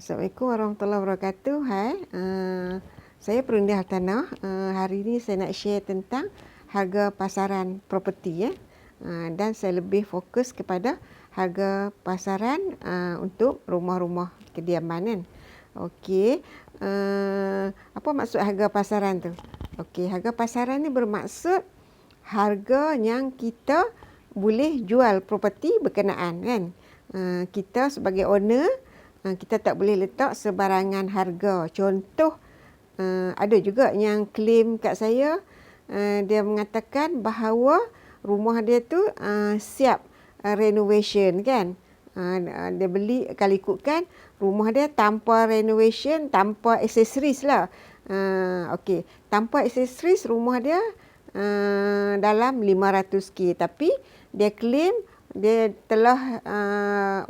Assalamualaikum warahmatullahi wabarakatuh. Hai, saya Perunding Hartanah. Hari ini saya nak share tentang harga pasaran properti, ya. Dan saya lebih fokus kepada harga pasaran untuk rumah-rumah kediaman, kan. Okey, apa maksud harga pasaran tu? Okey, harga pasaran ni bermaksud harga yang kita boleh jual properti berkenaan, kan. Kita sebagai owner, kita tak boleh letak sebarangan harga. Contoh, ada juga yang claim kat saya, dia mengatakan bahawa rumah dia tu siap renovation, kan. Dia beli, kalau ikutkan rumah dia tanpa renovation, tanpa aksesoris lah. Okey, tanpa aksesoris rumah dia dalam 500k, tapi dia claim dia telah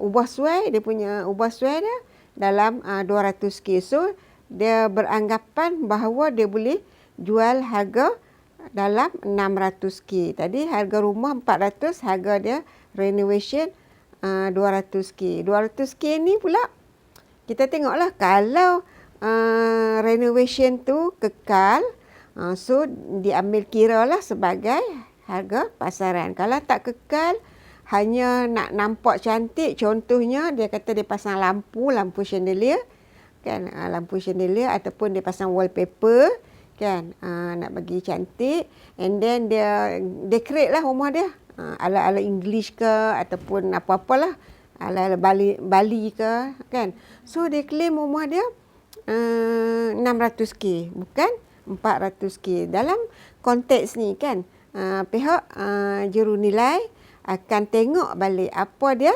ubah suai, dia punya ubah suai dia dalam 200k. So dia beranggapan bahawa dia boleh jual harga dalam 600k. Tadi harga rumah 400, harga dia renovation 200k. 200k ni pula kita tengoklah, kalau renovation tu kekal, so diambil kira lah sebagai harga pasaran. Kalau tak kekal, hanya nak nampak cantik, contohnya dia kata dia pasang lampu chandelier, kan, lampu chandelier, ataupun dia pasang wallpaper, kan, nak bagi cantik, and then dia decorate lah rumah dia, ala-ala English ke, ataupun apa-apalah, ala-ala Bali ke, kan. So dia claim rumah dia 600k, bukan 400k. Dalam konteks ni, kan, pihak jurunilai akan tengok balik apa dia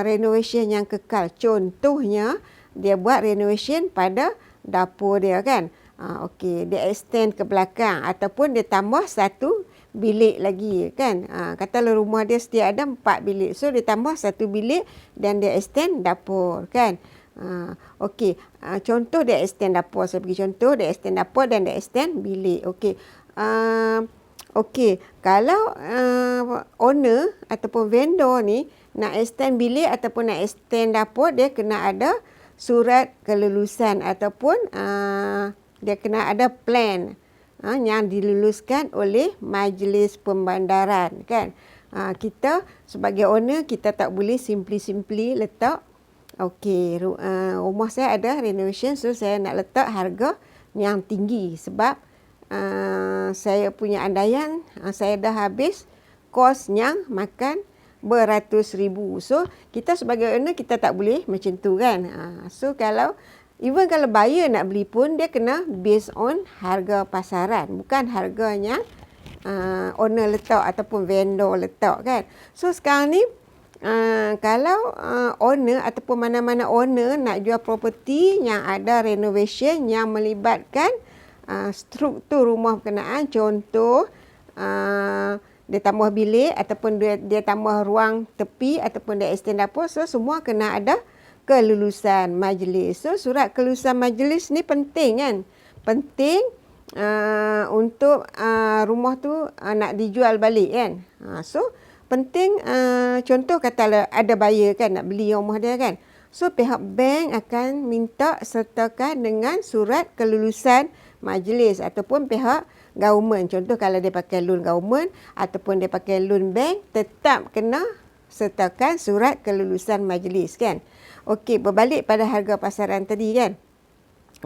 renovation yang kekal. Contohnya dia buat renovation pada dapur dia, kan. Okey, dia extend ke belakang ataupun dia tambah satu bilik lagi, kan. Katalah rumah dia sedia ada 4 bilik, so dia tambah satu bilik dan dia extend dapur, kan. Okey, contoh dia extend dapur, saya bagi contoh, dia extend dapur dan dia extend bilik. Okey. Okey, kalau owner ataupun vendor ni nak extend bilik ataupun nak extend dapur, dia kena ada surat kelulusan ataupun dia kena ada plan yang diluluskan oleh Majlis Pembandaran, kan. Kita sebagai owner, kita tak boleh simply letak, okey, rumah saya ada renovation, so saya nak letak harga yang tinggi sebab saya punya andaian saya dah habis kos yang makan beratus ribu. So kita sebagai owner, kita tak boleh macam tu, kan. So kalau even kalau buyer nak beli pun, dia kena based on harga pasaran, bukan harganya owner letak ataupun vendor letak, kan. So sekarang ni kalau owner ataupun mana-mana owner nak jual properti yang ada renovation yang melibatkan struktur rumah berkenaan, contoh dia tambah bilik ataupun dia tambah ruang tepi ataupun dia extend dapur, so semua kena ada kelulusan majlis. So surat kelulusan majlis ni penting, kan. Penting untuk rumah tu nak dijual balik, kan. So penting, contoh katalah ada buyer, kan, nak beli rumah dia, kan. So pihak bank akan minta sertakan dengan surat kelulusan majlis ataupun pihak government. Contoh kalau dia pakai loan government ataupun dia pakai loan bank, tetap kena sertakan surat kelulusan majlis, kan. Okey, berbalik pada harga pasaran tadi, kan.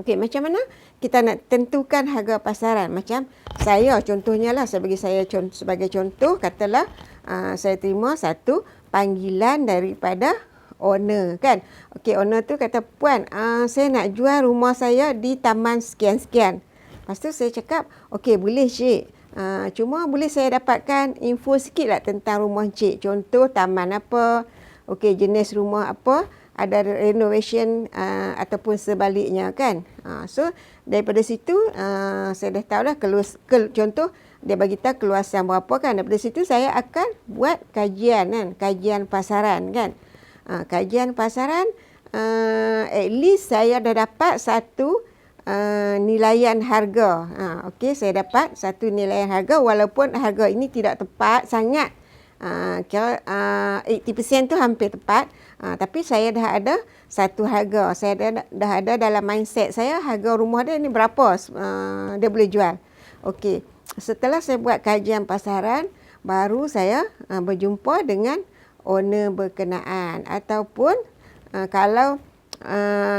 Okey, macam mana kita nak tentukan harga pasaran? Macam saya, contohnya lah, sebagai contoh, katalah saya terima satu panggilan daripada owner, kan. Okey, owner tu kata, "Puan, saya nak jual rumah saya di taman sekian-sekian." Lepas tu saya cakap, "Okey, boleh cik. Cuma boleh saya dapatkan info sikit lah tentang rumah cik. Contoh taman apa, okey, jenis rumah apa, ada renovation ataupun sebaliknya, kan." So daripada situ saya dah tahu dah contoh dia bagi tahu keluasan berapa, kan. Daripada situ saya akan buat kajian, kan, kajian pasaran, kan. Kajian pasaran, at least saya dah dapat satu nilaian harga. Okey, saya dapat satu nilaian harga walaupun harga ini tidak tepat sangat kira 80% tu hampir tepat. Tapi saya dah ada satu harga. Saya dah ada dalam mindset saya harga rumah dia ni berapa dia boleh jual. Okey. Setelah saya buat kajian pasaran, baru saya berjumpa dengan owner berkenaan. Ataupun kalau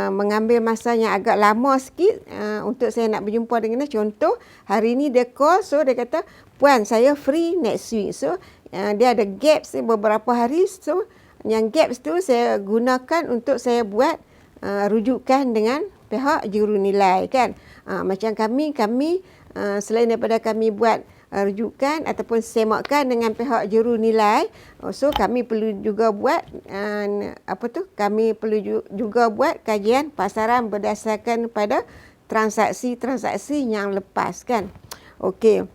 mengambil masa yang agak lama sikit untuk saya nak berjumpa dengan dia. Contoh, hari ni dia call, so dia kata, "Puan, saya free next week." So, dia ada gaps beberapa hari. So, yang gaps tu saya gunakan untuk saya buat rujukan dengan pihak jurunilai, kan. Macam kami selain daripada kami buat rujukan ataupun semakan dengan pihak jurunilai, so kami perlu juga buat kami perlu juga buat kajian pasaran berdasarkan pada transaksi-transaksi yang lepas, kan. Okey,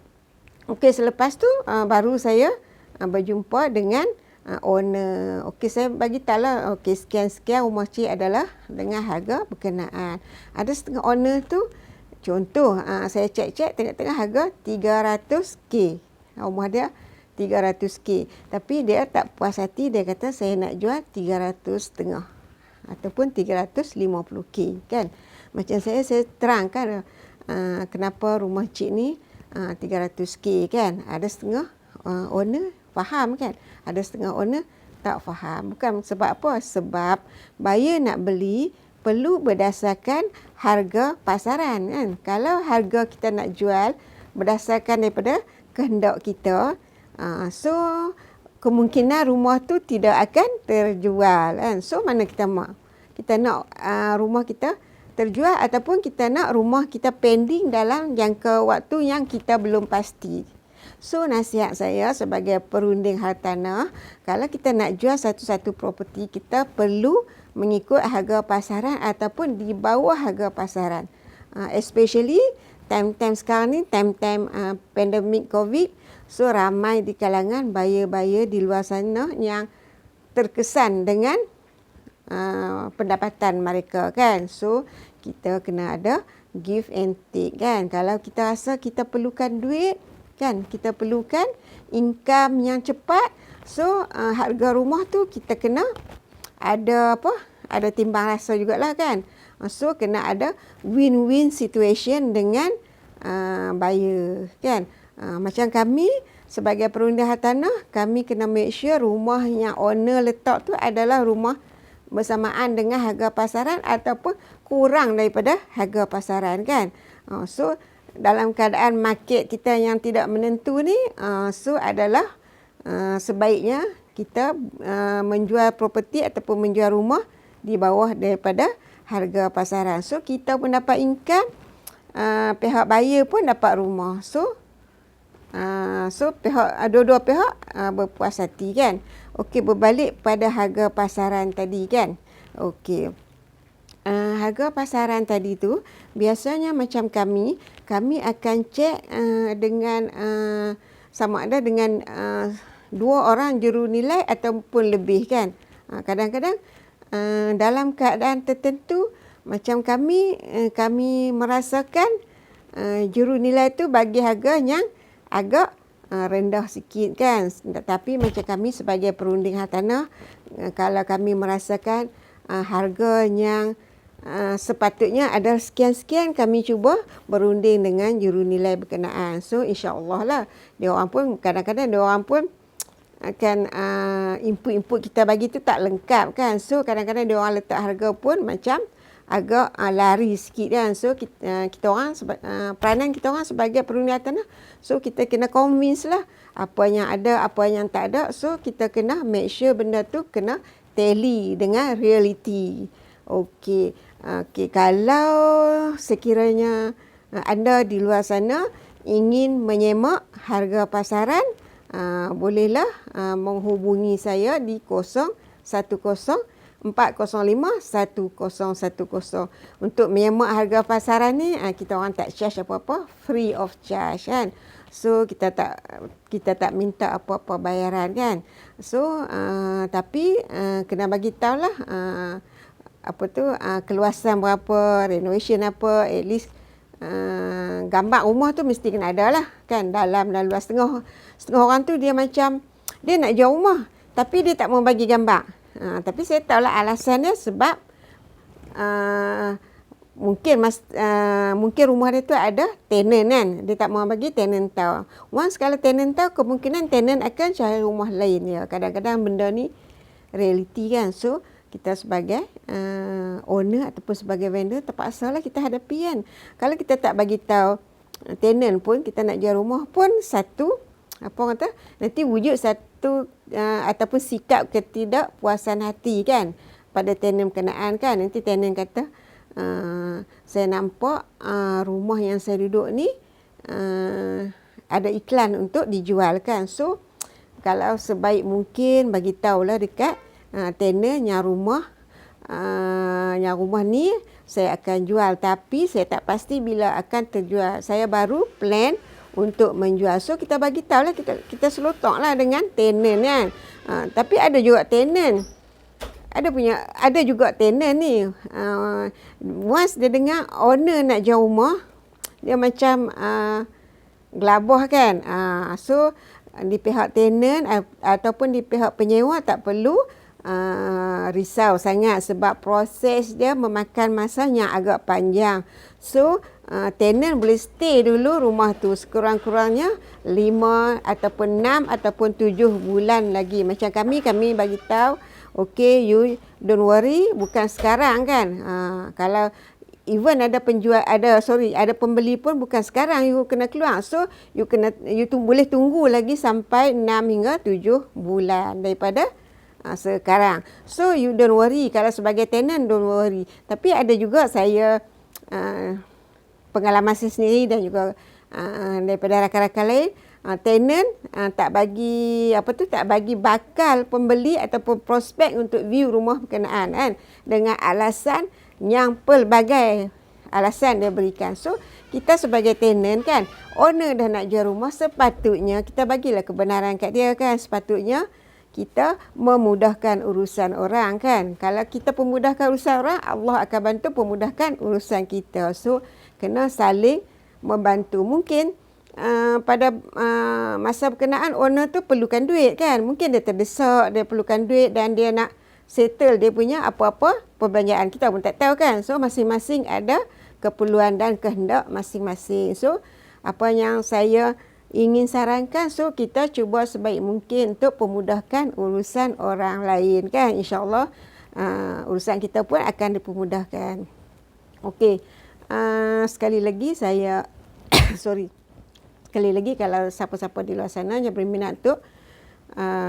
selepas tu baru saya berjumpa dengan owner. Okey, saya bagi tahu lah, okey, sekian-sekian rumah cik adalah dengan harga berkenaan. Ada setengah owner tu, contoh, saya cek-cek tengok-tengok harga 300K. Rumah dia 300K. Tapi dia tak puas hati, dia kata saya nak jual 300.5 ataupun 350K, kan. Macam saya terangkan kenapa rumah cik ni 300K, kan. Ada setengah owner faham, kan. Ada setengah owner tak faham. Bukan sebab apa? Sebab buyer nak beli perlu berdasarkan harga pasaran, kan. Kalau harga kita nak jual berdasarkan daripada kehendak kita, so kemungkinan rumah tu tidak akan terjual, kan. So mana kita nak? Kita nak rumah kita terjual ataupun kita nak rumah kita pending dalam jangka waktu yang kita belum pasti. So nasihat saya sebagai perunding hartanah, kalau kita nak jual satu-satu properti, kita perlu mengikut harga pasaran ataupun di bawah harga pasaran. Especially time-time sekarang ni, time-time pandemik COVID, so ramai di kalangan buyer-buyer di luar sana yang terkesan dengan pendapatan mereka, kan. So kita kena ada give and take, kan. Kalau kita rasa kita perlukan duit, kan, kita perlukan income yang cepat, so harga rumah tu kita kena ada timbang rasa jugalah, kan. So kena ada win-win situation dengan buyer, kan. Macam kami sebagai perunding hartanah, kami kena make sure rumah yang owner letak tu adalah rumah bersamaan dengan harga pasaran ataupun kurang daripada harga pasaran, kan. So dalam keadaan market kita yang tidak menentu ni, so adalah sebaiknya kita menjual properti ataupun menjual rumah di bawah daripada harga pasaran. So kita pun dapat income, pihak buyer pun dapat rumah. So dua-dua pihak berpuas hati, kan. Okey, berbalik pada harga pasaran tadi, kan. Okey. Harga pasaran tadi tu biasanya macam kami akan cek dengan sama ada dengan dua orang jurunilai ataupun lebih, kan. Kadang-kadang dalam keadaan tertentu macam kami merasakan jurunilai tu bagi harga yang agak rendah sikit, kan. Tapi macam kami sebagai perunding hartanah, kalau kami merasakan harga yang sepatutnya ada sekian-sekian, kami cuba berunding dengan jurunilai berkenaan. So insya-Allah lah, dia orang pun kadang-kadang dia orang pun akan input kita bagi tu tak lengkap, kan. So kadang-kadang dia orang letak harga pun macam agak lari sikit, kan. So kita orang peranan kita orang sebagai perunding hartanah, so kita kena convince lah apa yang ada, apa yang tak ada. So kita kena make sure benda tu kena tally dengan reality. Okey, kalau sekiranya anda di luar sana ingin menyemak harga pasaran, bolehlah menghubungi saya di 0104051010. Untuk menyemak harga pasaran ni, kita orang tak charge apa-apa, free of charge, kan. So kita tak minta apa-apa bayaran, kan. So tapi kena bagi tahulah keluasan berapa, renovation apa, at least gambar rumah tu mesti kena ada lah, kan. Dalam dan luas. Setengah orang tu dia macam dia nak jual rumah tapi dia tak mau bagi gambar. Tapi saya tahulah alasannya sebab mungkin rumah dia tu ada tenant kan. Dia tak mau bagi tenant tahu. Once kalau tenant tahu, kemungkinan tenant akan cari rumah lain ya. Kadang-kadang benda ni realiti kan. So kita sebagai owner ataupun sebagai vendor terpaksalah kita hadapi kan. Kalau kita tak bagi tahu tenant pun, kita nak jual rumah pun nanti wujud satu ataupun sikap ketidakpuasan hati kan pada tenant berkenaan kan. Nanti tenant kata saya nampak rumah yang saya duduk ni ada iklan untuk dijual kan. So kalau sebaik mungkin bagi tahulah dekat tenant yang rumah ni saya akan jual, tapi saya tak pasti bila akan terjual. Saya baru plan untuk menjual. So kita bagi tahulah, kita selotoklah dengan tenant kan. Tapi ada juga tenant ni once dia dengar owner nak jual rumah, dia macam gelabah kan. So di pihak tenant ataupun di pihak penyewa tak perlu risau sangat sebab proses dia memakan masa yang agak panjang. So tenant boleh stay dulu rumah tu sekurang-kurangnya 5 ataupun 6 ataupun 7 bulan lagi. Macam kami bagi tahu, okay, you don't worry, bukan sekarang kan. Kalau even ada pembeli pun bukan sekarang you kena keluar. So you boleh tunggu lagi sampai 6 hingga 7 bulan daripada sekarang. So you don't worry. Kalau sebagai tenant don't worry. Tapi ada juga saya pengalaman saya sendiri dan juga daripada rakan-rakan lain, tenant tak bagi bakal pembeli ataupun prospek untuk view rumah berkenaan kan, dengan alasan yang pelbagai alasan dia berikan. So kita sebagai tenant kan, owner dah nak jual rumah, sepatutnya kita bagilah kebenaran kat dia kan. Sepatutnya kita memudahkan urusan orang kan. Kalau kita pemudahkan urusan orang, Allah akan bantu pemudahkan urusan kita. So kena saling membantu. Mungkin pada masa berkenaan owner tu perlukan duit kan. Mungkin dia terdesak, dia perlukan duit dan dia nak settle dia punya apa-apa perbelanjaan. Kita pun tak tahu kan. So masing-masing ada keperluan dan kehendak masing-masing. So apa yang saya ingin sarankan, so kita cuba sebaik mungkin untuk pemudahkan urusan orang lain kan. InsyaAllah urusan kita pun akan dipermudahkan. Okey, sekali lagi saya sekali lagi kalau siapa-siapa di luar sana yang berminat untuk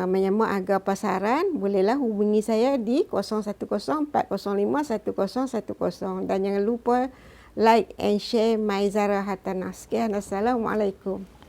menyemak harga pasaran, bolehlah hubungi saya di 010-405-1010 dan jangan lupa like and share Maizara Hartanah. Sekian, Assalamualaikum.